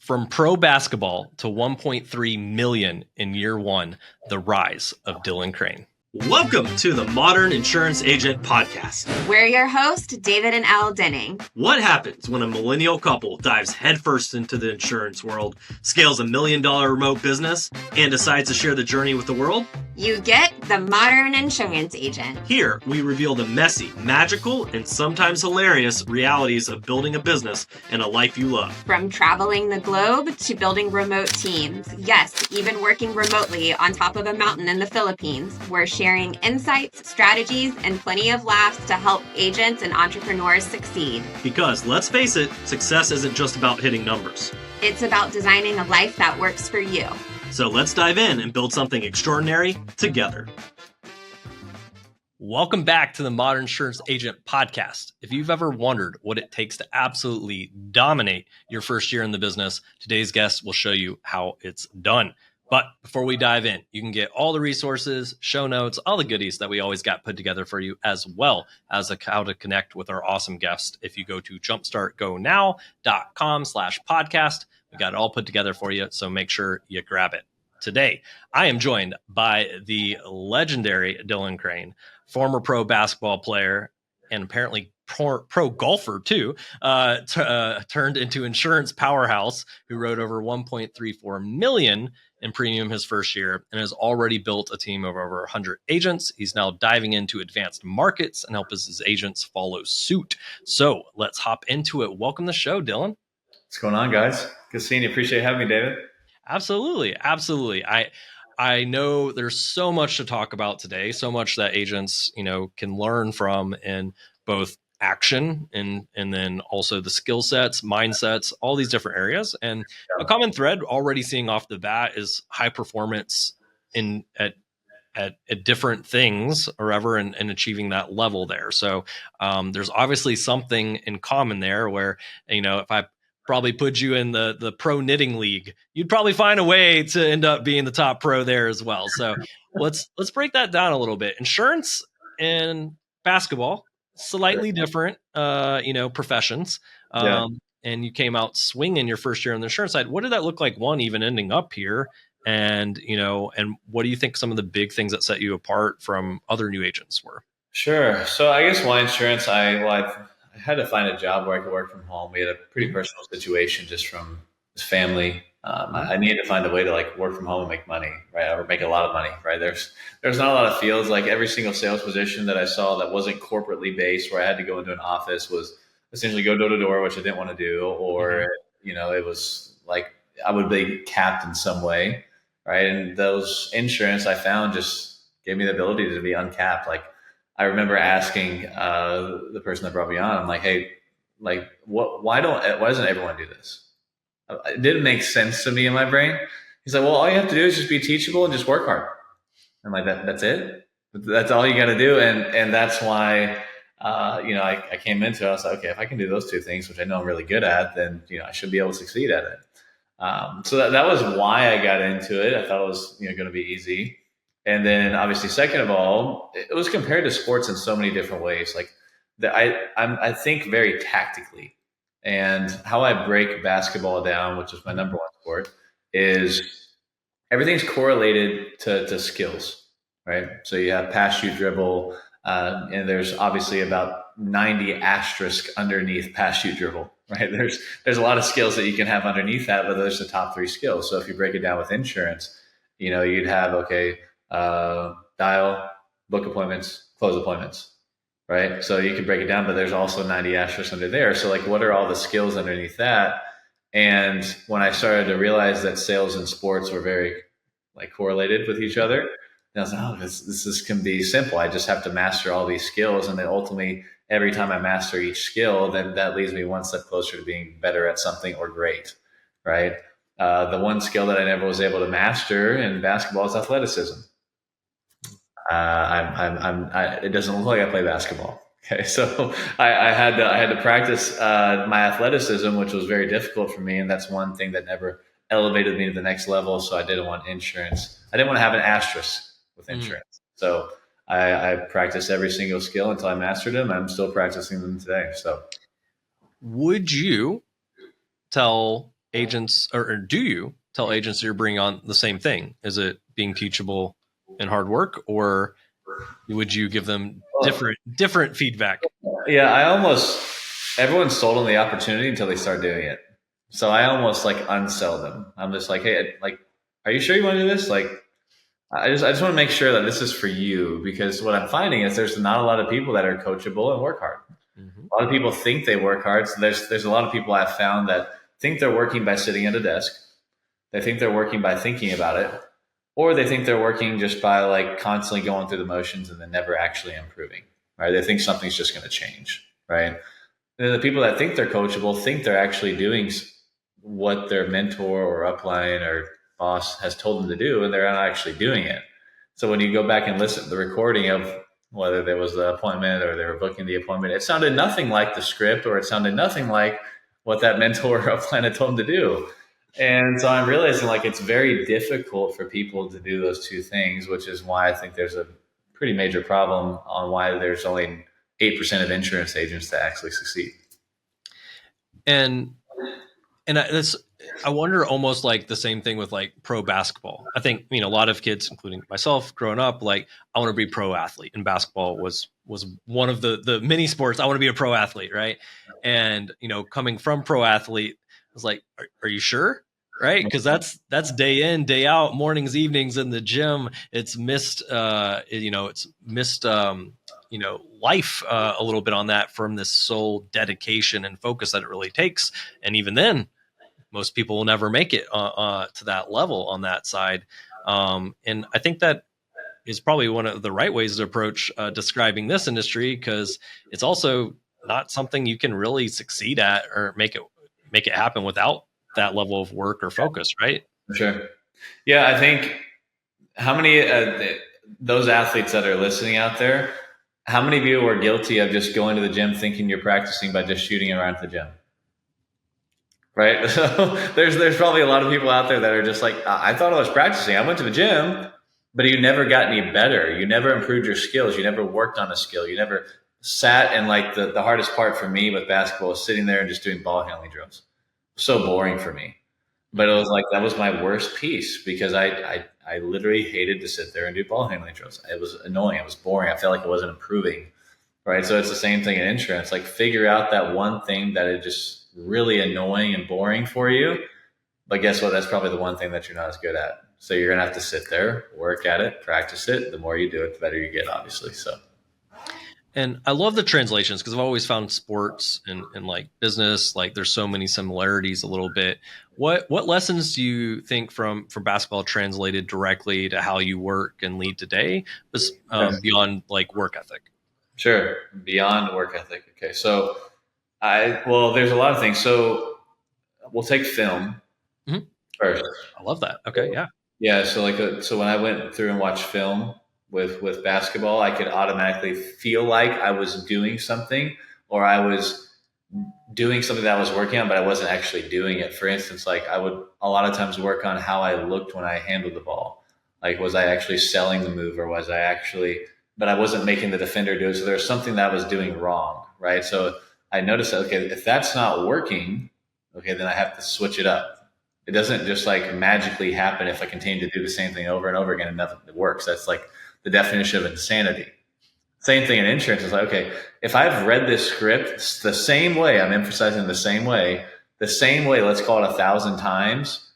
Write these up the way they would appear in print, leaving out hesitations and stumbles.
From pro basketball to 1.3 million in year one, the rise of Dylan Crane. Welcome to the Modern Insurance Agent Podcast. We're your host, David and Al Denning. What happens when a millennial couple dives headfirst into the insurance world, scales $1 million remote business, and decides to share the journey with the world? You get the Modern Insurance Agent. Here, we reveal the messy, magical, and sometimes hilarious realities of building a business and a life you love. From traveling the globe to building remote teams. Yes, even working remotely on top of a mountain in the Philippines. We're sharing insights, strategies, and plenty of laughs to help agents and entrepreneurs succeed. Because, let's face it, success isn't just about hitting numbers. It's about designing a life that works for you. So let's dive in and build something extraordinary together. Welcome back to the Modern Insurance Agent Podcast. If you've ever wondered what it takes to absolutely dominate your first year in the business, today's guest will show you how it's done. But before we dive in, you can get all the resources, show notes, all the goodies that we always got put together for you, as well as how to connect with our awesome guest. If you go to jumpstartgonow.com/podcast, we got it all put together for you. So make sure you grab it. Today, I am joined by the legendary Dylan Crane, former pro basketball player and apparently pro golfer too, turned into insurance powerhouse, who wrote over 1.34 million in premium his first year and has already built a team of over 100 agents. He's now diving into advanced markets and helps his agents follow suit. So let's hop into it. Welcome to the show, Dylan. What's going on, guys? Good seeing you. Appreciate having me, David. Absolutely. I know there's so much to talk about today, so much that agents, can learn from in both action and then also the skill sets, mindsets, all these different areas. And a common thread already seeing off the bat is high performance at different things or ever and achieving that level there. So there's obviously something in common there where, if I probably put you in the pro knitting league, you'd probably find a way to end up being the top pro there as well. So let's break that down a little bit. Insurance and basketball, slightly different, professions. And you came out swinging your first year on the insurance side. What did that look like? One, even ending up here, and and what do you think some of the big things that set you apart from other new agents were? Sure. So I guess my insurance, I had to find a job where I could work from home. We had a pretty personal situation just from his family. I needed to find a way to work from home and make money, right? Or make a lot of money, right? There's not a lot of fields. Like every single sales position that I saw that wasn't corporately based, where I had to go into an office, was essentially go door to door, which I didn't want to do, or it was like I would be capped in some way, right? And those insurance I found just gave me the ability to be uncapped. Like I remember asking the person that brought me on, I'm like, hey, why doesn't everyone do this? It didn't make sense to me in my brain. He's like, well, all you have to do is just be teachable and just work hard. I'm like, that's it? That's all you got to do. And that's why, I came into it. I was like, okay, if I can do those two things, which I know I'm really good at, then, I should be able to succeed at it. So that was why I got into it. I thought it was, going to be easy. And then obviously, second of all, it was compared to sports in so many different ways. I think very tactically. And how I break basketball down, which is my number one sport, is everything's correlated to skills, right? So you have pass, shoot, dribble, and there's obviously about 90 asterisk underneath pass, shoot, dribble, right? There's a lot of skills that you can have underneath that, but those are the top three skills. So if you break it down with insurance, you'd have, dial, book appointments, close appointments. Right. So you can break it down, but there's also 90 asterisks under there. So what are all the skills underneath that? And when I started to realize that sales and sports were very correlated with each other, I was like, oh, this can be simple. I just have to master all these skills. And then ultimately, every time I master each skill, then that leads me one step closer to being better at something or great. Right. The one skill that I never was able to master in basketball is athleticism. It doesn't look like I play basketball. Okay. So I had to practice, my athleticism, which was very difficult for me. And that's one thing that never elevated me to the next level. So I didn't want insurance. I didn't want to have an asterisk with insurance. So I practiced every single skill until I mastered them. I'm still practicing them today. So would you tell agents, or do you tell agents that you're bringing on the same thing? Is it being teachable and hard work, or would you give them different feedback? Yeah, everyone's sold on the opportunity until they start doing it. So I almost like unsell them. I'm just like, hey, like, are you sure you want to do this? Like, I just want to make sure that this is for you, because what I'm finding is there's not a lot of people that are coachable and work hard. Mm-hmm. A lot of people think they work hard. So there's a lot of people I've found that think they're working by sitting at a desk. They think they're working by thinking about it, or they think they're working just by like constantly going through the motions and then never actually improving, right? They think something's just going to change, right? And the people that think they're coachable think they're actually doing what their mentor or upline or boss has told them to do, and they're not actually doing it. So when you go back and listen to the recording of whether there was the appointment or they were booking the appointment, it sounded nothing like the script, or it sounded nothing like what that mentor or upline had told them to do. And so I'm realizing like it's very difficult for people to do those two things, which is why I think there's a pretty major problem on why there's only 8% of insurance agents that actually succeed. And I wonder almost like the same thing with like pro basketball. I think, a lot of kids, including myself growing up, like I want to be a pro athlete, and basketball was one of the many sports. I want to be a pro athlete. Right. And, coming from pro athlete, I was like, are you sure? Right. Cause that's day in, day out, mornings, evenings in the gym. It's missed, life a little bit on that from this sole dedication and focus that it really takes. And even then, most people will never make it to that level on that side. And I think that is probably one of the right ways to approach describing this industry, because it's also not something you can really succeed at or make it happen without that level of work or focus, right? Sure. Yeah, I think how many those athletes that are listening out there, how many of you are guilty of just going to the gym thinking you're practicing by just shooting around the gym? Right. So there's probably a lot of people out there that are just like, I thought I was practicing. I went to the gym, but you never got any better. You never improved your skills. You never worked on a skill. You never sat, and like the hardest part for me with basketball is sitting there and just doing ball handling drills. So boring for me. But it was like, that was my worst piece, because I literally hated to sit there and do ball handling drills. It was annoying. It was boring. I felt like I wasn't improving. Right. So it's the same thing in insurance. Like, figure out that one thing that is just really annoying and boring for you. But guess what? That's probably the one thing that you're not as good at. So you're going to have to sit there, work at it, practice it. The more you do it, the better you get, obviously. So. And I love the translations, because I've always found sports and like business, like there's so many similarities a little bit. What lessons do you think from basketball translated directly to how you work and lead today, beyond like work ethic? Sure. Beyond work ethic. Okay. So there's a lot of things. So we'll take film first. I love that. Okay. Yeah. Yeah. So when I went through and watched film with basketball, I could automatically feel like I was doing something, or I was doing something that I was working on, but I wasn't actually doing it. For instance, like I would a lot of times work on how I looked when I handled the ball. Like, was I actually selling the move, or was I actually, but I wasn't making the defender do it. So there's something that I was doing wrong. Right. So I noticed that, okay, if that's not working, okay, then I have to switch it up. It doesn't just like magically happen if I continue to do the same thing over and over again and nothing works. That's like the definition of insanity. Same thing in insurance. It's like, okay, if I've read this script the same way, I'm emphasizing the same way, let's call it 1,000 times,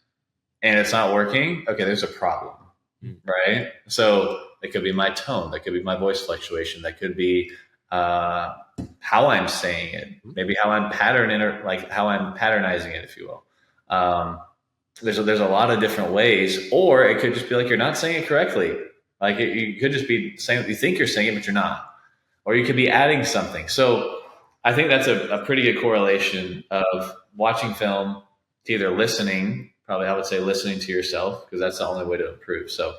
and it's not working, okay, there's a problem, right? So it could be my tone, that could be my voice fluctuation, that could be how I'm saying it, maybe how I'm how I'm patternizing it, if you will. There's a lot of different ways, or it could just be like you're not saying it correctly. Like you could just be saying, you think you're saying it, but you're not. Or you could be adding something. So I think that's a pretty good correlation of watching film to either listening, probably I would say listening to yourself, because that's the only way to improve. So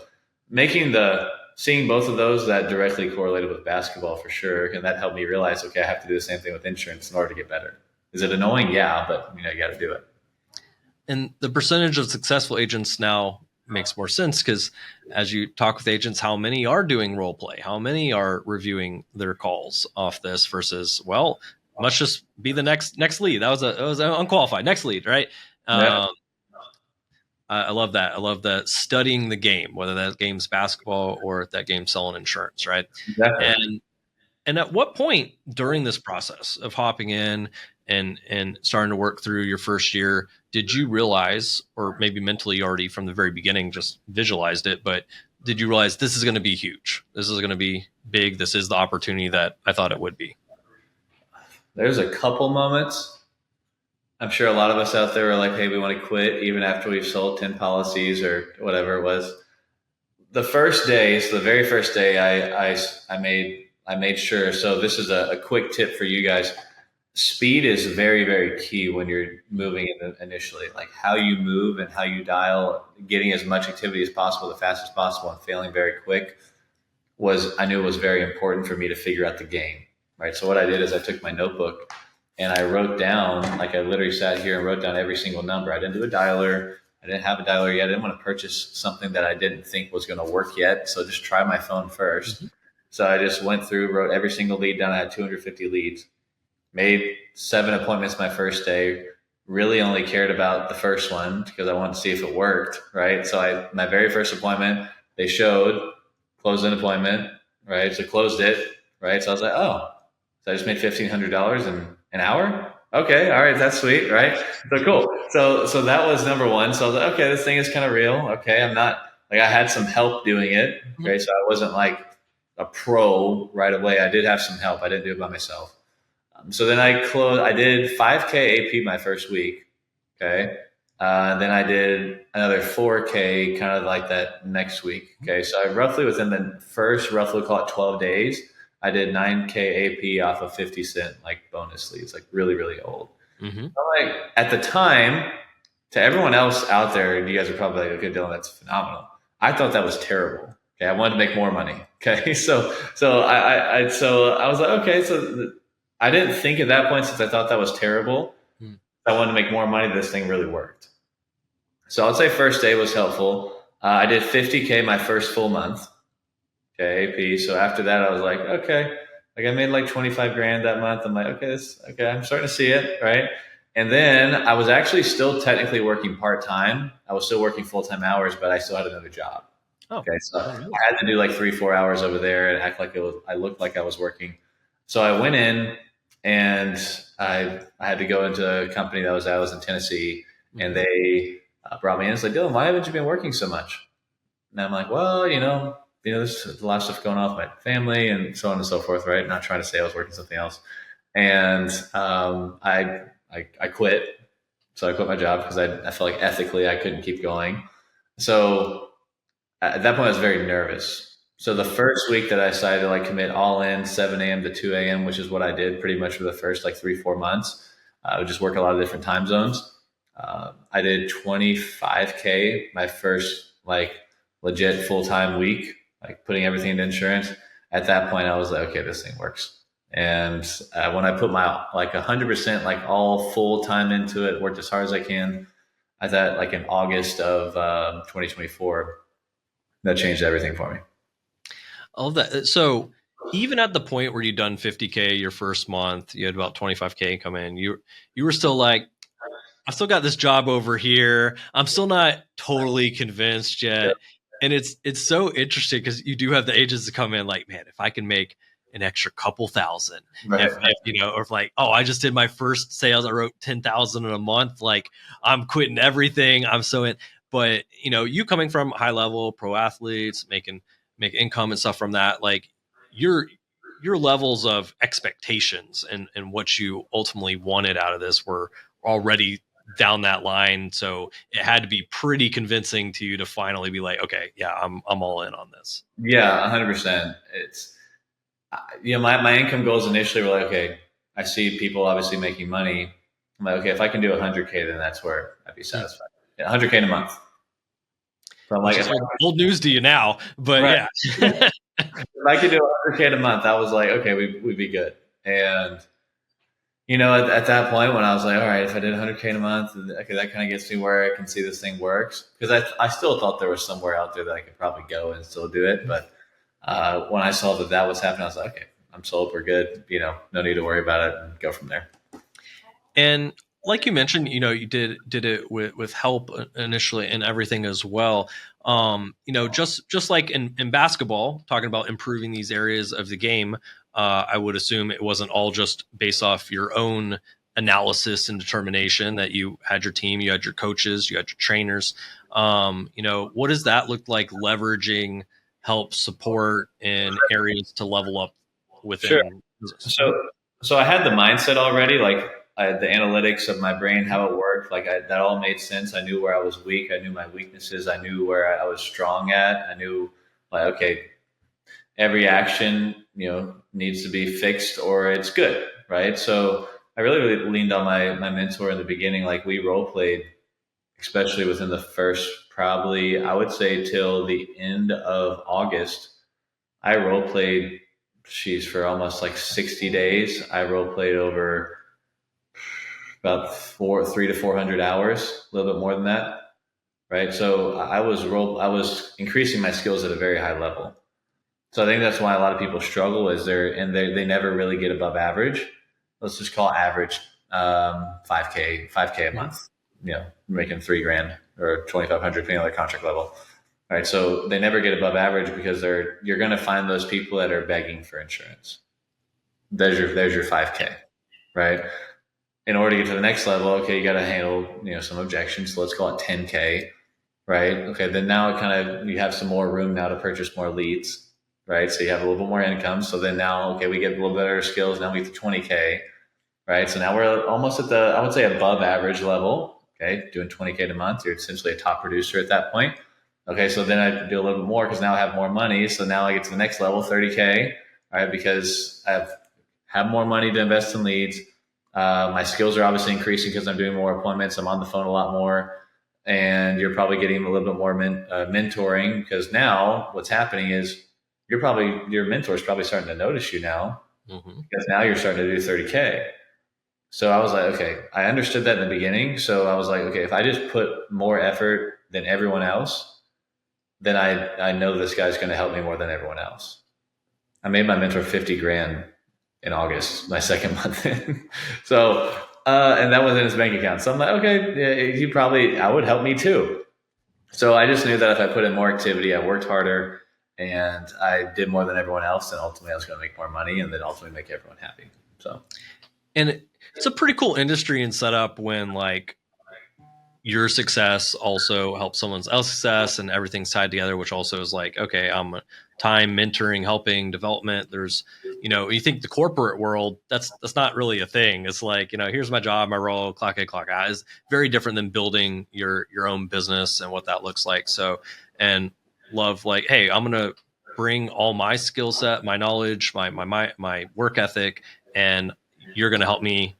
seeing both of those, that directly correlated with basketball for sure. And that helped me realize, okay, I have to do the same thing with insurance in order to get better. Is it annoying? Yeah, but you got to do it. And the percentage of successful agents now makes more sense, because as you talk with agents, how many are doing role play? How many are reviewing their calls off this versus, well, must just be the next lead. That was unqualified next lead, right? Yeah, I love that. I love that, studying the game, whether that game's basketball or if that game's selling insurance, right? exactly. And at what point during this process of hopping in and starting to work through your first year did you realize, or maybe mentally already from the very beginning just visualized it, but did you realize this is going to be huge? This is going to be big. This is the opportunity that I thought it would be. There's a couple moments. I'm sure a lot of us out there are like, hey, we want to quit even after we've sold 10 policies or whatever it was. The first day, so the very first day, I made sure. So this is a quick tip for you guys. Speed is very, very key when you're moving initially. Like how you move and how you dial, getting as much activity as possible, the fastest possible, and failing very quick I knew it was very important for me to figure out the game, right? So what I did is I took my notebook and I wrote down, like I literally sat here and wrote down every single number. I didn't do a dialer. I didn't have a dialer yet. I didn't want to purchase something that I didn't think was going to work yet. So just try my phone first. Mm-hmm. So I just went through, wrote every single lead down. I had 250 leads, made 7 appointments my first day. Really only cared about the first one because I wanted to see if it worked, right? So my very first appointment, they showed, closed an appointment, right? So closed it, right? So I was like, oh, so I just made $1,500 in an hour? Okay, all right, that's sweet, right? So cool. So that was number one. So I was like, okay, this thing is kind of real. Okay, I'm not, like, I had some help doing it. Okay, so I wasn't like a pro right away. I did have some help. I didn't do it by myself. So then I did 5K AP my first week. Okay. Then I did another 4K kind of like that next week. Okay. So I roughly within the first, roughly call it 12 days, I did 9K AP off of 50 cent, like bonus leads, like really, really old. Mm-hmm. Like at the time, to everyone else out there, you guys are probably like, okay, Dylan, that's phenomenal. I thought that was terrible. Okay. I wanted to make more money. Okay. So I was like, okay, so I didn't think at that point, since I thought that was terrible, I wanted to make more money. This thing really worked. So I'd say first day was helpful. I did 50K my first full month. Okay, AP. So after that, I was like, okay, like I made like 25 grand that month. I'm like, okay, I'm starting to see it, right? And then I was actually still technically working part-time. I was still working full-time hours, but I still had another job. Oh, okay, so I had to do like 3-4 hours over there and act like I looked like I was working. So I went in and I had to go into a company I was in Tennessee, and they brought me in. It's like, Dylan, why haven't you been working so much? And I'm like, well, there's a lot of stuff going on with my family and so on and so forth, right? Not trying to say I was working something else. And I quit. So I quit my job because I felt like ethically I couldn't keep going. So at that point, I was very nervous. So the first week that I decided to like commit all in 7 a.m. to 2 a.m., which is what I did pretty much for the first like 3-4 months. I would just work a lot of different time zones. I did 25K my first like legit full-time week, like putting everything into insurance. At that point, I was like, okay, this thing works. And when I put my like 100% like all full time into it, worked as hard as I can, I thought like in August of 2024, that changed everything for me. All of that. So even at the point where you'd done 50K your first month, you had about 25K come in, you were still like, I've still got this job over here. I'm still not totally convinced yet. Yep. And it's so interesting because you do have the agents that come in like, man, if I can make an extra couple thousand, right. if or if like, oh, I just did my first sales, I wrote 10,000 in a month, like I'm quitting everything. I'm so in. But you coming from high level pro athletes, make income and stuff from that, like your levels of expectations and what you ultimately wanted out of this were already down that line. So it had to be pretty convincing to you to finally be like, okay, yeah, I'm all in on this. Yeah, 100%. It's, my income goals initially were like, okay, I see people obviously making money. I'm like, okay, if I can do 100K, then that's where I'd be satisfied. 100K in a month. So I'm like, old news to you now, but right. Yeah. If I could do 100K in a month, I was like, okay, we'd be good. And at that point when I was like, all right, if I did 100K in a month, okay, that kind of gets me where I can see this thing works. Because I still thought there was somewhere out there that I could probably go and still do it. But when I saw that was happening, I was like, okay, I'm sold, we're good. No need to worry about it, and go from there. And like you mentioned, you did it with help initially and everything as well. Just like in basketball, talking about improving these areas of the game, I would assume it wasn't all just based off your own analysis and determination that you had your team, you had your coaches, you had your trainers. What does that look like leveraging help support in areas to level up Sure. within business? So I had the mindset already, like the analytics of my brain, how it worked. Like that all made sense. I knew where I was weak. I knew my weaknesses. I knew where I was strong at. I knew like, okay, every action, needs to be fixed or it's good. Right. So I really leaned on my mentor in the beginning. Like we role played, especially within the first, probably, I would say till the end of August, I role played, for almost like 60 days. I role played over about 300 to 400 hours, a little bit more than that. Right. So I was increasing my skills at a very high level. So I think that's why a lot of people struggle is they never really get above average. Let's just call average 5K a month, making $3,000 or 2,500 depending on their contract level. All right. So they never get above average because you're going to find those people that are begging for insurance. There's your 5K, right? In order to get to the next level, okay, you got to handle, some objections. So let's call it 10K, right? Okay. Then now you have some more room now to purchase more leads, right? So you have a little bit more income. So then now, okay, we get a little better skills. Now we get to 20K, right? So now we're almost at I would say above average level. Okay. Doing 20K a month. You're essentially a top producer at that point. Okay. So then I do a little bit more because now I have more money. So now I get to the next level, 30K, right? Because I have more money to invest in leads. My skills are obviously increasing because I'm doing more appointments. I'm on the phone a lot more. And you're probably getting a little bit more mentoring because now what's happening is your mentor is probably starting to notice you now because now you're starting to do 30K. So I was like, okay, I understood that in the beginning. So I was like, okay, if I just put more effort than everyone else, then I know this guy's going to help me more than everyone else. I made my mentor $50,000 in August, my second month in. So, and that was in his bank account. So I'm like, okay, I would help me too. So I just knew that if I put in more activity, I worked harder and I did more than everyone else, then ultimately I was going to make more money and then ultimately make everyone happy. So, and it's a pretty cool industry and setup when like your success also helps someone else's success and everything's tied together, which also is like, okay, I'm time mentoring, helping development. There's, you think the corporate world, that's not really a thing. It's like, here's my job, my role, clock in, clock out. Is very different than building your own business and what that looks like. So, and love like, hey, I'm going to bring all my skill set, my knowledge, my work ethic, and you're going to help me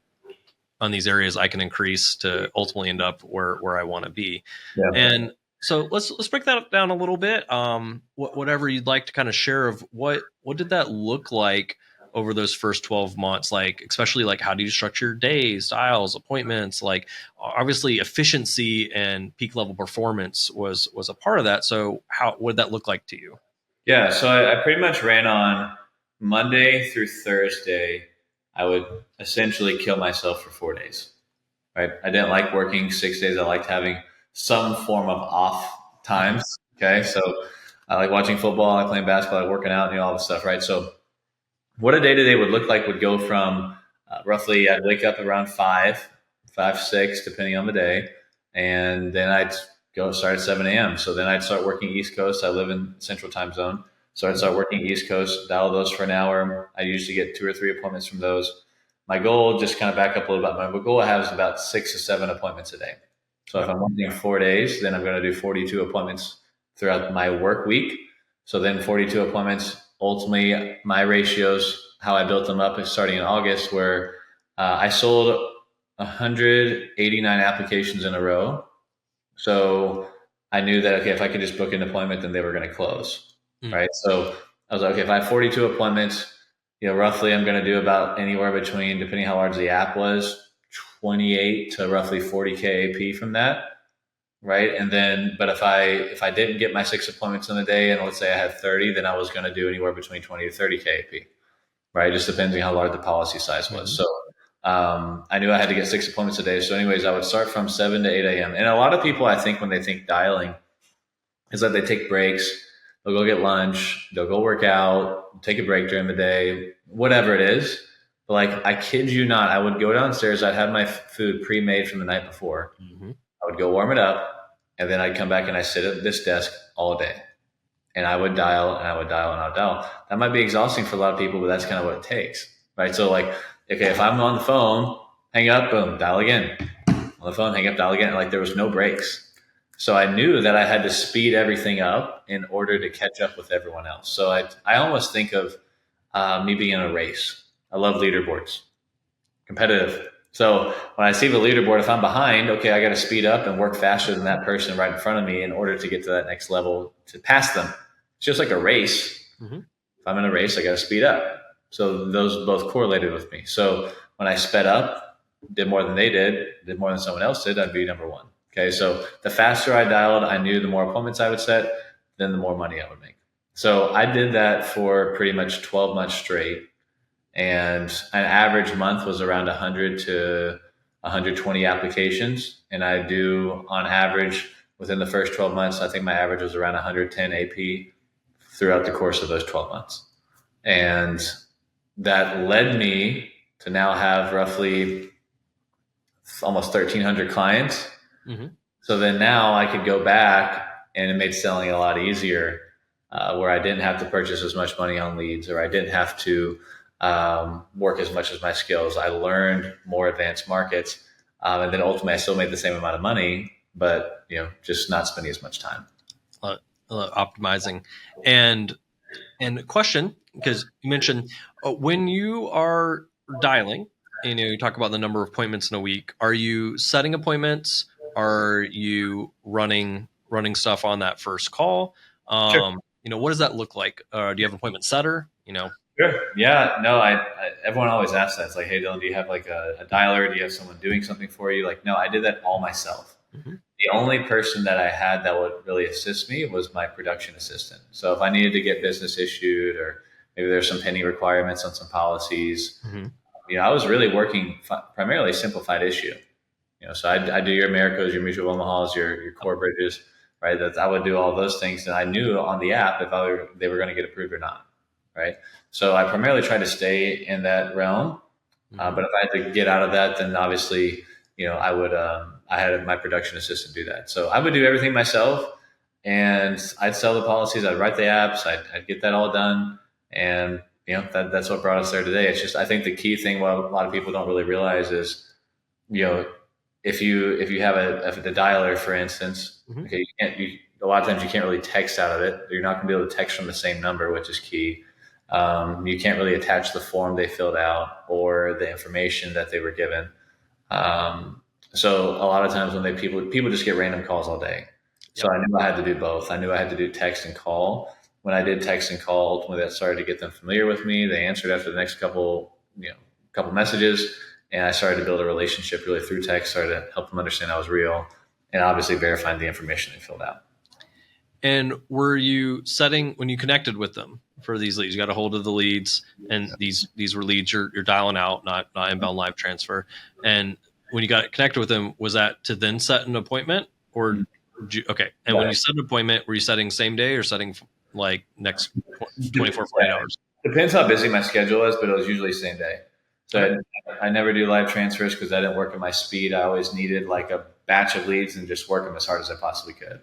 on these areas I can increase to ultimately end up where I want to be. Yeah. And so let's break that down a little bit. Whatever you'd like to kind of share of what did that look like over those first 12 months? Like, especially like, how do you structure your days, styles, appointments? Like obviously efficiency and peak level performance was a part of that. So what did that look like to you? Yeah. So I pretty much ran on Monday through Thursday. I would essentially kill myself for 4 days, right? I didn't like working 6 days. I liked having some form of off times. Okay. So I like watching football. I like playing basketball. I like working out and all this stuff, right? So what a day-to-day would look like would go from roughly, I'd wake up around 5, 6, depending on the day. And then I'd go start at 7 a.m. So then I'd start working East Coast. I live in Central Time Zone. So I'd start working East Coast, dial those for an hour. I usually get 2 or 3 appointments from those. My goal, just kind of back up a little bit, my goal I have is about 6 to 7 appointments a day. So if I'm working 4 days, then I'm going to do 42 appointments throughout my work week. So then 42 appointments, ultimately my ratios, how I built them up is starting in August where I sold 189 applications in a row. So I knew that, okay, if I could just book an appointment, then they were going to close. Right. So I was like, okay, if I have 42 appointments, roughly I'm going to do about anywhere between, depending how large the app was, 28 to roughly 40K AP from that. Right. And then, but if I didn't get my 6 appointments in a day and let's say I had 30, then I was going to do anywhere between 20 to 30K AP. Right. It just depends on how large the policy size was. So I knew I had to get 6 appointments a day. So anyways, I would start from 7 to 8 a.m. And a lot of people, I think, when they think dialing, is that they take breaks, they'll go get lunch, they'll go work out, take a break during the day, whatever it is. But like, I kid you not, I would go downstairs, I'd have my food pre-made from the night before. Mm-hmm. I would go warm it up, and then I'd come back and I sit at this desk all day. And I would dial and I would dial and I would dial. That might be exhausting for a lot of people, but that's kind of what it takes, right? So like, okay, if I'm on the phone, hang up, boom, dial again. On the phone, hang up, dial again. Like there was no breaks. So I knew that I had to speed everything up in order to catch up with everyone else. So I almost think of me being in a race. I love leaderboards, competitive. So when I see the leaderboard, if I'm behind, okay, I got to speed up and work faster than that person right in front of me in order to get to that next level to pass them. It's just like a race. Mm-hmm. If I'm in a race, I got to speed up. So those both correlated with me. So when I sped up, did more than they did more than someone else did, I'd be number one. Okay. So the faster I dialed, I knew the more appointments I would set, then the more money I would make. So I did that for pretty much 12 months straight. And an average month was around 100 to 120 applications. And I do, on average, within the first 12 months, I think my average was around 110 AP throughout the course of those 12 months. And that led me to now have roughly almost 1,300 clients. Mm-hmm. So then now I could go back, and it made selling a lot easier, where I didn't have to purchase as much money on leads, or I didn't have to work as much as my skills. I learned more advanced markets, and then ultimately I still made the same amount of money, but just not spending as much time. Optimizing. And a question, because you mentioned when you are dialing, you talk about the number of appointments in a week. Are you setting appointments? Are you running stuff on that first call? Sure. What does that look like? Do you have an appointment setter? Sure. Yeah. No, everyone always asks that. It's like, hey, Dylan, do you have like a dialer? Do you have someone doing something for you? Like, no, I did that all myself. Mm-hmm. The only person that I had that would really assist me was my production assistant. So if I needed to get business issued, or maybe there's some pending requirements on some policies, mm-hmm. I was really working primarily simplified issue. So I do your Americos, your Mutual Omahas, your core bridges, right? That I would do all those things, and I knew on the app if they were going to get approved or not. Right. So I primarily try to stay in that realm. But if I had to get out of that, then obviously, I would, I had my production assistant do that. So I would do everything myself, and I'd sell the policies. I'd write the apps. I'd get that all done. And, that's what brought us there today. It's just, I think the key thing, what a lot of people don't really realize is, if you have a dialer, for instance, mm-hmm. okay, a lot of times you can't really text out of it. You're not going to be able to text from the same number, which is key. You can't really attach the form they filled out or the information that they were given. So a lot of times when people just get random calls all day. So I knew I had to do both. I knew I had to do text and call. When I did text and call, ultimately that started to get them familiar with me. They answered after the next couple messages, and I started to build a relationship really through text, started to help them understand I was real, and obviously verifying the information they filled out. And were you setting, when you connected with them for these leads, you got a hold of the leads, and these were leads you're dialing out, not inbound live transfer. And when you got connected with them, was that to then set an appointment, or okay? And when you set an appointment, were you setting same day or setting like next 24, 48 hours? Depends how busy my schedule is, but it was usually same day. So I never do live transfers because I didn't work at my speed. I always needed like a batch of leads and just work them as hard as I possibly could.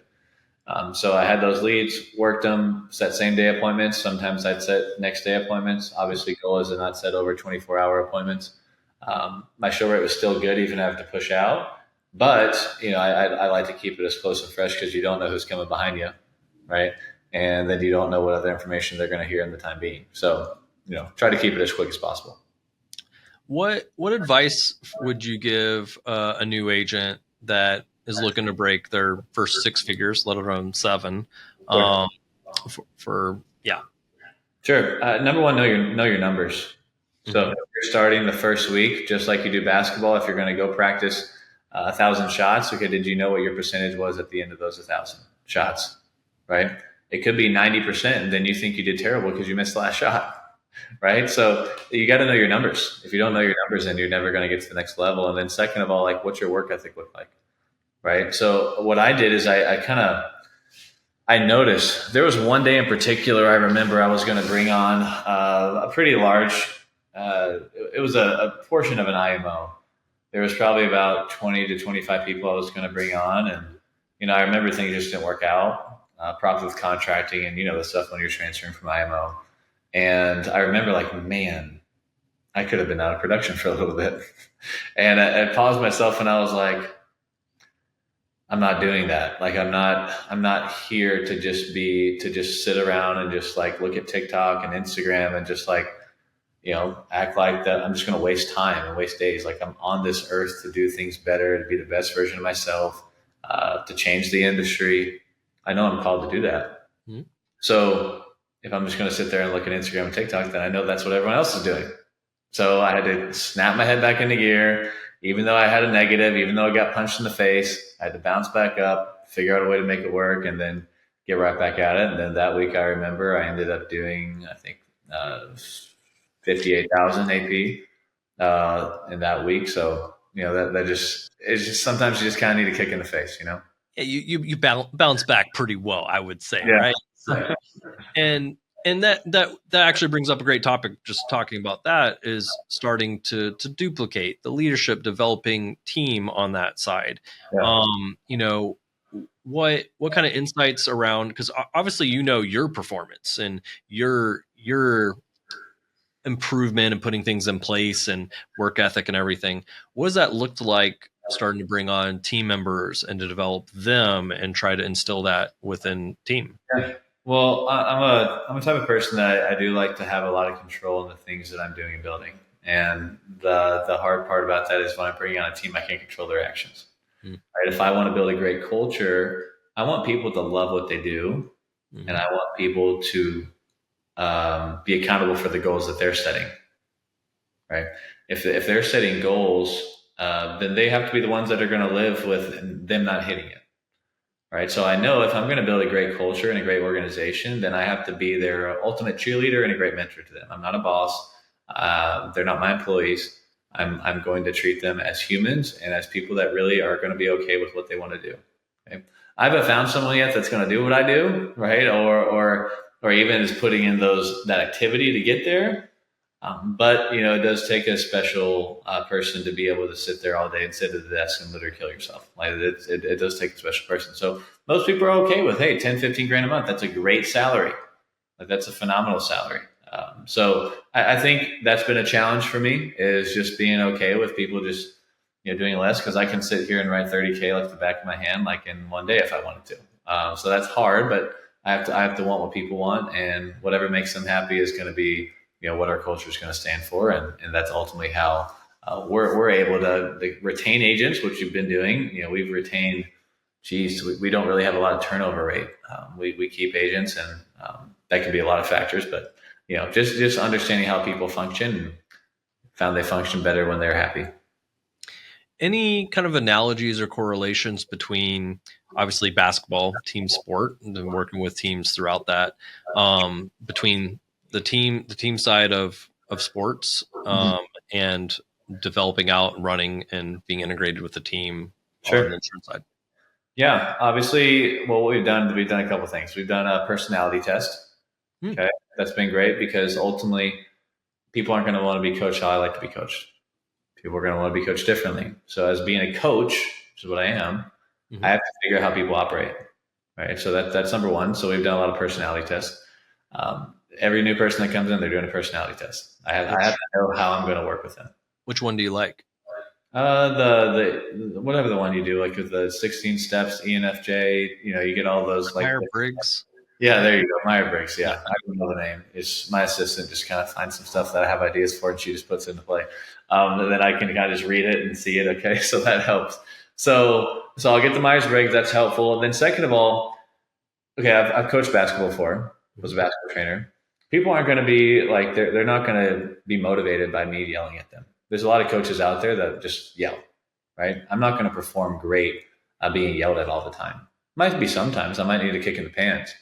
So I had those leads, worked them, set same day appointments. Sometimes I'd set next day appointments. Obviously, goal is to not set over 24-hour appointments. My show rate was still good, even after push out. But, I like to keep it as close and fresh because you don't know who's coming behind you, right? And then you don't know what other information they're going to hear in the time being. So, try to keep it as quick as possible. What advice would you give a new agent that is looking to break their first 6 figures, let alone 7? Sure. Number one, know your numbers. So if you're starting the first week, just like you do basketball, if you're going to go practice 1,000 shots, okay, did you know what your percentage was at the end of those 1,000 shots, right? It could be 90%, and then you think you did terrible because you missed the last shot. right? So you got to know your numbers. If you don't know your numbers, then you're never going to get to the next level. And then second of all, like, what's your work ethic look like, right? So what I did is I noticed there was one day in particular. I remember I was going to bring on a pretty large. It was a portion of an IMO. There was probably about 20 to 25 people I was going to bring on, and I remember things just didn't work out. Problems with contracting, and the stuff when you're transferring from IMO. And I remember, like, man, I could have been out of production for a little bit. And I paused myself, and I was like, I'm not doing that. Like, I'm not here to just sit around and just like look at TikTok and Instagram and just like, act like that. I'm just going to waste time and waste days. Like, I'm on this earth to do things better, to be the best version of myself, to change the industry. I know I'm called to do that. Mm-hmm. So if I'm just going to sit there and look at Instagram and TikTok, then I know that's what everyone else is doing. So I had to snap my head back into gear. Even though I had a negative, even though I got punched in the face, I had to bounce back up, figure out a way to make it work, and then get right back at it. And then that week, I remember I ended up doing, I think, 58,000 AP in that week. So, it's just sometimes you just kind of need a kick in the face, Yeah, you bounce back pretty well, I would say, yeah. Right? So, and that actually brings up a great topic. Just talking about that is starting to duplicate the leadership, developing team on that side. Yeah. What kind of insights around, because obviously your performance and your improvement and putting things in place and work ethic and everything. What does that look like starting to bring on team members and to develop them and try to instill that within team? Yeah. Well, I'm a type of person that I do like to have a lot of control in the things that I'm doing and building. And the hard part about that is when I'm bringing on a team, I can't control their actions. Right? If I want to build a great culture, I want people to love what they do. And I want people to be accountable for the goals that they're setting. Right? If they're setting goals, then they have to be the ones that are going to live with them not hitting it. Right. So I know if I'm going to build a great culture and a great organization, then I have to be their ultimate cheerleader and a great mentor to them. I'm not a boss. They're not my employees. I'm going to treat them as humans and as people that really are going to be okay with what they want to do. Okay? I haven't found someone yet that's going to do what I do, right? Or even is putting in that activity to get there. But it does take a special person to be able to sit there all day and sit at the desk and literally kill yourself. Like it does take a special person. So most people are okay with, hey, 10, 15 grand a month. That's a great salary. Like, that's a phenomenal salary. So I think that's been a challenge for me, is just being okay with people just doing less, because I can sit here and write 30K like the back of my hand, like in one day if I wanted to. So that's hard, but I have to want what people want, and whatever makes them happy is going to be what our culture is going to stand for. And that's ultimately how we're able to retain agents, which we've been doing. We've retained, we don't really have a lot of turnover rate. We keep agents, and that can be a lot of factors, but just understanding how people function, and found they function better when they're happy. Any kind of analogies or correlations between, obviously, basketball, team sport, and working with teams throughout that, between the team side of sports, and developing out and running and being integrated with the team on the insurance side? Yeah, obviously, well, what we've done a couple of things. We've done a personality test. Okay, that's been great, because ultimately people aren't going to want to be coached how I like to be coached. People are going to want to be coached differently. So as being a coach, which is what I am, I have to figure out how people operate. Right. So that's number one. So we've done a lot of personality tests. Every new person that comes in, they're doing a personality test. I have to know how I'm going to work with them. Which one do you like? The whatever the one you do, like with the 16 steps, ENFJ, you get all those, like Myers-Briggs. Yeah, there you go. Myers-Briggs. Yeah, I don't know the name. It's my assistant just kind of finds some stuff that I have ideas for, and she just puts it into play. And then I can kind of just read it and see it. Okay, so that helps. So I'll get the Myers-Briggs. That's helpful. And then second of all, okay, I've coached basketball before. Was a basketball trainer. People aren't going to be like, they're not going to be motivated by me yelling at them. There's a lot of coaches out there that just yell, right? I'm not going to perform great being yelled at all the time. Might be sometimes. I might need a kick in the pants,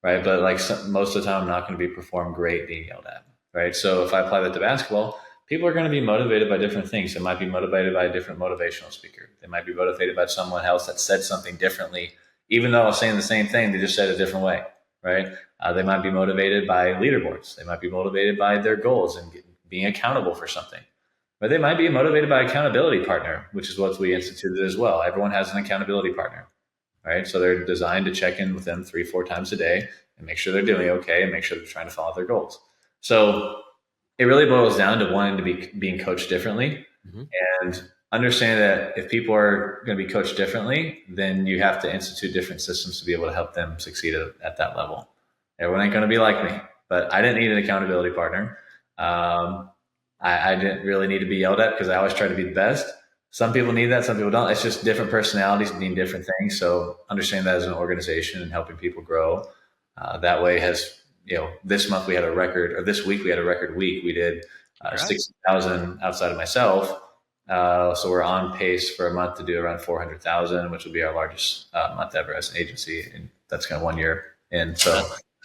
right? But like most of the time, I'm not going to be perform great being yelled at. right? So if I apply that to basketball, people are going to be motivated by different things. They might be motivated by a different motivational speaker. They might be motivated by someone else that said something differently, even though I was saying the same thing, they just said it a different way, right? They might be motivated by leaderboards. They might be motivated by their goals and being accountable for something. But they might be motivated by accountability partner, which is what we instituted as well. Everyone has an accountability partner, right? So they're designed to check in with them 3-4 times a day and make sure they're doing okay and make sure they're trying to follow their goals. So it really boils down to wanting to be being coached differently, and understand that if people are going to be coached differently, then you have to institute different systems to be able to help them succeed at that level. Everyone ain't going to be like me, but I didn't need an accountability partner. I didn't really need to be yelled at because I always try to be the best. Some people need that, some people don't. It's just different personalities mean different things. So understand that as an organization and helping people grow that way has, this month we had a record, or this week we had a record week. We did 60,000 outside of myself. So we're on pace for a month to do around 400,000, which will be our largest month ever as an agency. And that's kind of 1 year in. So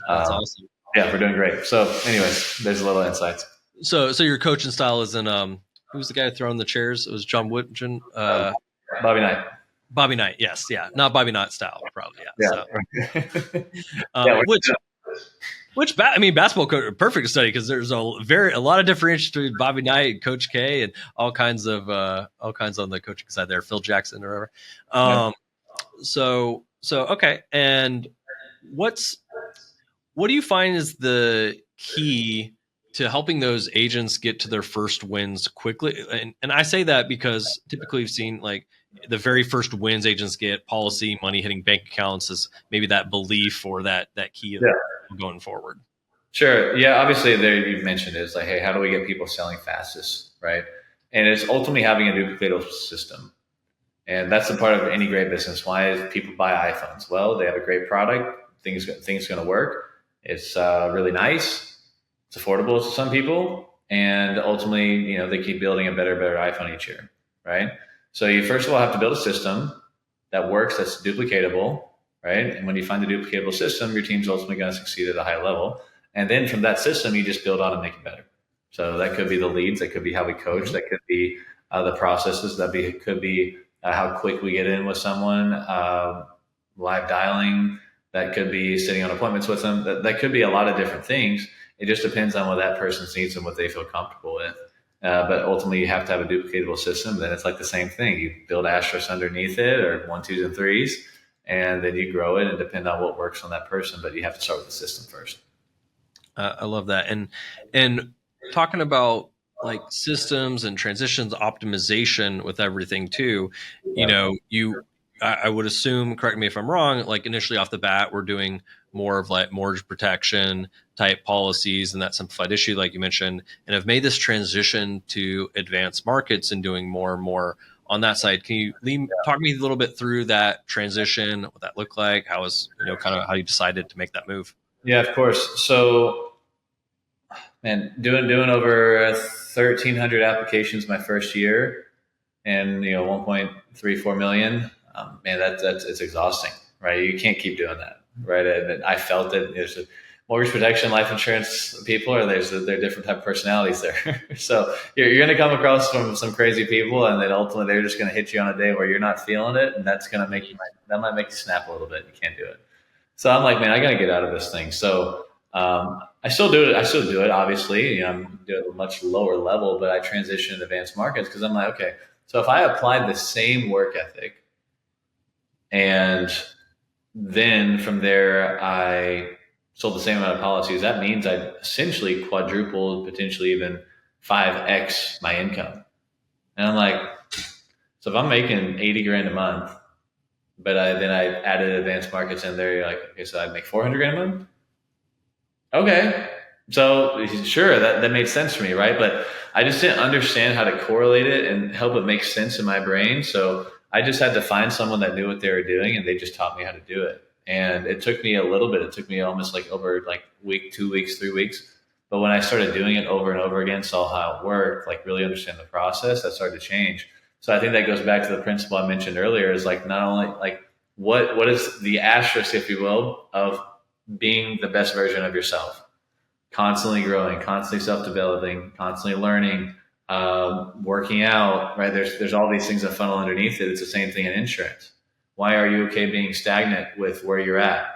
that's awesome. Yeah, we're doing great. So anyways, there's a little insights. So your coaching style is in, who was the guy throwing the chairs? It was John Woodgen, Bobby Knight. Bobby Knight. Yes. Yeah. Not Bobby Knight style, probably. Yeah. Yeah. Basketball coach, perfect study, because there's a lot of differentiation between Bobby Knight and Coach K and all kinds on the coaching side there, Phil Jackson or whatever. So okay. And what do you find is the key to helping those agents get to their first wins quickly? And I say that because typically we've seen like the very first wins agents get, policy, money hitting bank accounts, is maybe that belief or that key of going forward. Sure. Yeah. Obviously there you've mentioned is like, hey, how do we get people selling fastest? Right. And it's ultimately having a duplicatable system. And that's the part of any great business. Why is people buy iPhones? Well, they have a great product. Things going to work. It's really nice. It's affordable to some people, and ultimately, they keep building a better iPhone each year, right? So you first of all have to build a system that works, that's duplicatable, right? And when you find the duplicatable system, your team's ultimately going to succeed at a high level. And then from that system, you just build on and make it better. So that could be the leads, that could be how we coach, that could be the processes, could be how quick we get in with someone, live dialing, that could be sitting on appointments with them, that could be a lot of different things. It just depends on what that person's needs and what they feel comfortable with. But ultimately, you have to have a duplicatable system. Then it's like the same thing. You build asterisks underneath it, or 1, 2s, and 3s, and then you grow it and depend on what works on that person. But you have to start with the system first. I love that. And talking about like systems and transitions, optimization with everything too, I would assume, correct me if I'm wrong, like initially off the bat, we're doing more of like mortgage protection type policies and that simplified issue, like you mentioned, and have made this transition to advanced markets and doing more and more on that side. Can you talk me a little bit through that transition, what that looked like? How was, kind of how you decided to make that move? Yeah, of course. So, man, doing over 1,300 applications my first year, and 1.34 million. Man, it's exhausting, right? You can't keep doing that, right? And I felt it. There's a mortgage protection, life insurance people, or they're different type of personalities there. So you're going to come across some crazy people, and then ultimately they're just going to hit you on a day where you're not feeling it, and that's going to that might make you snap a little bit. You can't do it. So I'm like, man, I got to get out of this thing. So I still do it. Obviously, I'm doing it at a much lower level, but I transitioned to advanced markets because I'm like, okay, so if I applied the same work ethic, and then from there, I sold the same amount of policies, that means I essentially quadrupled, potentially even 5x my income. And I'm like, so if I'm making 80 grand a month, but then I added advanced markets in there, you're like, okay, so I'd make 400 grand a month? Okay. So sure, that made sense for me, right? But I just didn't understand how to correlate it and help it make sense in my brain. So I just had to find someone that knew what they were doing, and they just taught me how to do it. And it took me a little bit. It took me almost like over like week, 2 weeks, 3 weeks. But when I started doing it over and over again, saw how it worked, like really understand the process, that started to change. So I think that goes back to the principle I mentioned earlier, is like not only like what is the asterisk, if you will, of being the best version of yourself. constantly growing, constantly self-developing, constantly learning, working out, right? There's all these things that funnel underneath it. It's the same thing in insurance. Why are you okay being stagnant with where you're at,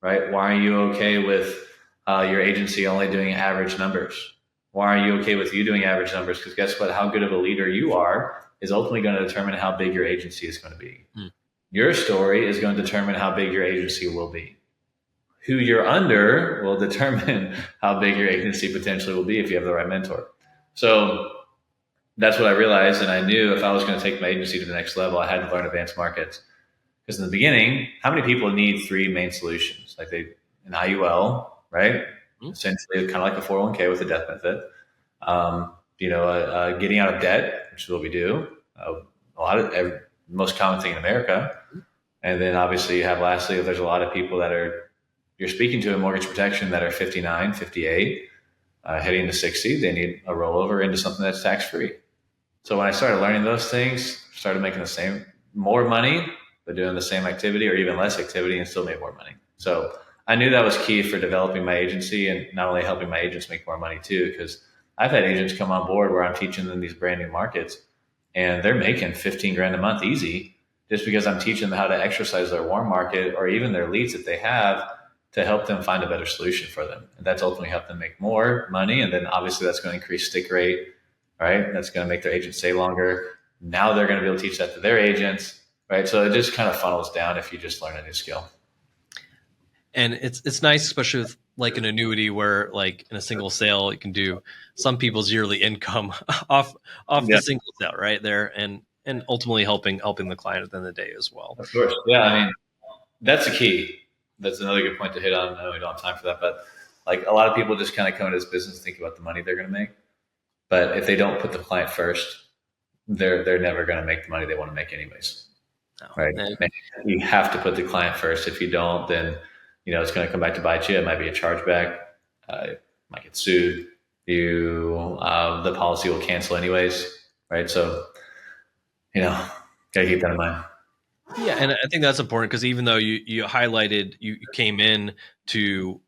right? Why are you okay with your agency only doing average numbers? Why are you okay with you doing average numbers? Because guess what? How good of a leader you are is ultimately going to determine how big your agency is going to be. Your story is going to determine how big your agency will be. Who you're under will determine how big your agency potentially will be if you have the right mentor. So that's what I realized. And I knew if I was going to take my agency to the next level, I had to learn advanced markets. Because in the beginning, how many people need three main solutions? Like an IUL, right? Essentially kind of like a 401k with a death benefit. Getting out of debt, which is what we do. Most common thing in America. And then obviously you have lastly, there's a lot of people that you're speaking to in mortgage protection that are 59, 58, heading to 60. They need a rollover into something that's tax-free. So when I started learning those things, started making more money, but doing the same activity or even less activity and still made more money. So I knew that was key for developing my agency and not only helping my agents make more money too, because I've had agents come on board where I'm teaching them these brand new markets and they're making 15 grand a month easy just because I'm teaching them how to exercise their warm market or even their leads that they have to help them find a better solution for them. And that's ultimately help them make more money. And then obviously that's going to increase stick rate, right? That's going to make their agents stay longer. Now they're going to be able to teach that to their agents, right? So it just kind of funnels down if you just learn a new skill. And it's nice, especially with like an annuity where like in a single sale, you can do some people's yearly income off the single sale right there. And ultimately helping the client at the end of the day as well. Of course. Yeah. I mean, that's the key. That's another good point to hit on. I know we don't have time for that, but like a lot of people just kind of come into this business thinking about the money they're going to make. But if they don't put the client first, they're never going to make the money they want to make anyways. No. Right. You have to put the client first. If you don't, then, it's going to come back to bite you. It might be a chargeback. You might get sued. The policy will cancel anyways. Right. So, got to keep that in mind. Yeah, and I think that's important because even though you highlighted you came in to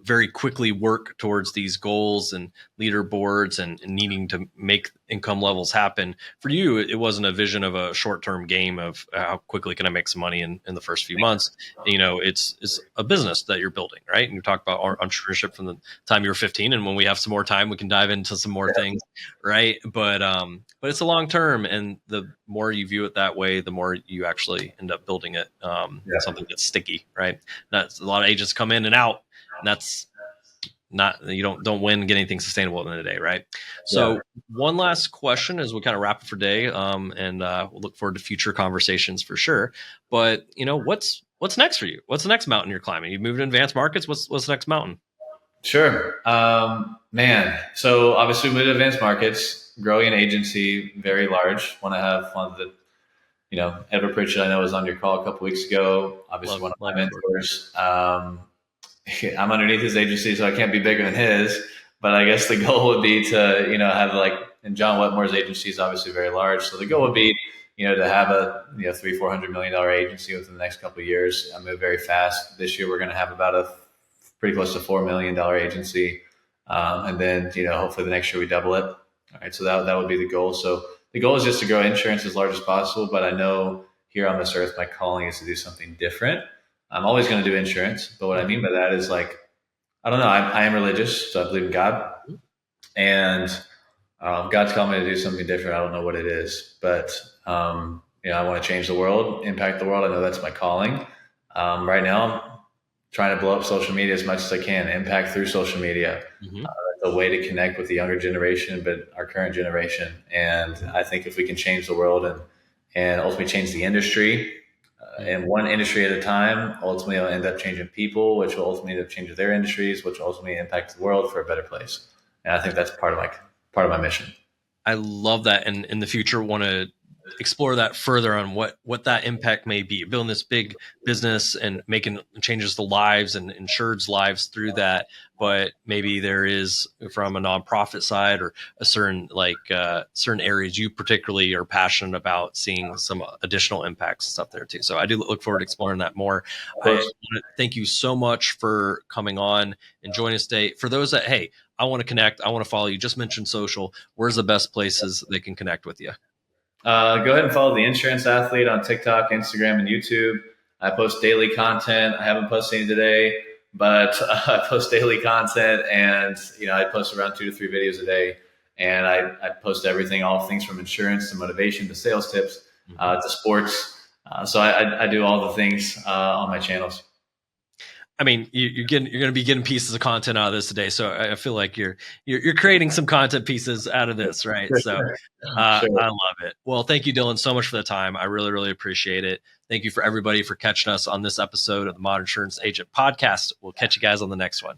very quickly work towards these goals and leaderboards and needing to make income levels happen, for you it wasn't a vision of a short-term game of how quickly can I make some money in the first few months. It's a business that you're building, right? And you talk about entrepreneurship from the time you were 15, and when we have some more time we can dive into some more things, right? But it's a long term, and the more you view it that way, the more you actually end up building it something that's sticky, right? That's a lot of agents come in and out. And that's not, you don't win, get anything sustainable at the end of the day, right? So one last question as we kind of wrap it for today, and we'll look forward to future conversations for sure. But what's next for you? What's the next mountain you're climbing? You've moved to advanced markets. What's the next mountain? Sure, man. So obviously we moved to advanced markets, growing an agency, very large. Want to have one of the Edward Pritchett, I know was on your call a couple weeks ago. Obviously one of my mentors. I'm underneath his agency, so I can't be bigger than his. But I guess the goal would be to, have and John Wetmore's agency is obviously very large. So the goal would be, to have a, $300-400 million agency within the next couple of years. I move very fast. This year, we're going to have about a pretty close to $4 million agency. And then, hopefully the next year we double it. All right. So that would be the goal. So the goal is just to grow insurance as large as possible. But I know here on this earth, my calling is to do something different. I'm always going to do insurance, but what I mean by that is I don't know. I am religious, so I believe in God, and God's calling me to do something different. I don't know what it is, but I want to change the world, impact the world. I know that's my calling. Right now, I'm trying to blow up social media as much as I can, impact through social media. Mm-hmm. A way to connect with the younger generation, but our current generation. And I think if we can change the world and ultimately change the industry. And one industry at a time, ultimately it'll end up changing people, which will ultimately end up changing their industries, which will ultimately impact the world for a better place. And I think that's part of my mission. I love that. And in the future, want to explore that further on what that impact may be, building this big business and making changes to lives and insured's lives through that. But maybe there is, from a nonprofit side or a certain certain areas you particularly are passionate about, seeing some additional impacts and stuff there too. So I do look forward to exploring that more. I want to thank you so much for coming on and joining us today. For those that, hey, I want to connect, I want to follow you, just mentioned social, where's the best places they can connect with you? Go ahead and follow the Insurance Athlete on TikTok, Instagram, and YouTube. I post daily content. I haven't posted any today, but I post daily content, and I post around 2 to 3 videos a day. And I post everything, all things from insurance to motivation to sales tips to sports. So I do all the things on my channels. I mean, you're going to be getting pieces of content out of this today, so I feel like you're creating some content pieces out of this, right? So Sure. I love it. Well, thank you, Dylan, so much for the time. I really, really appreciate it. Thank you for everybody for catching us on this episode of the Modern Insurance Agent Podcast. We'll catch you guys on the next one.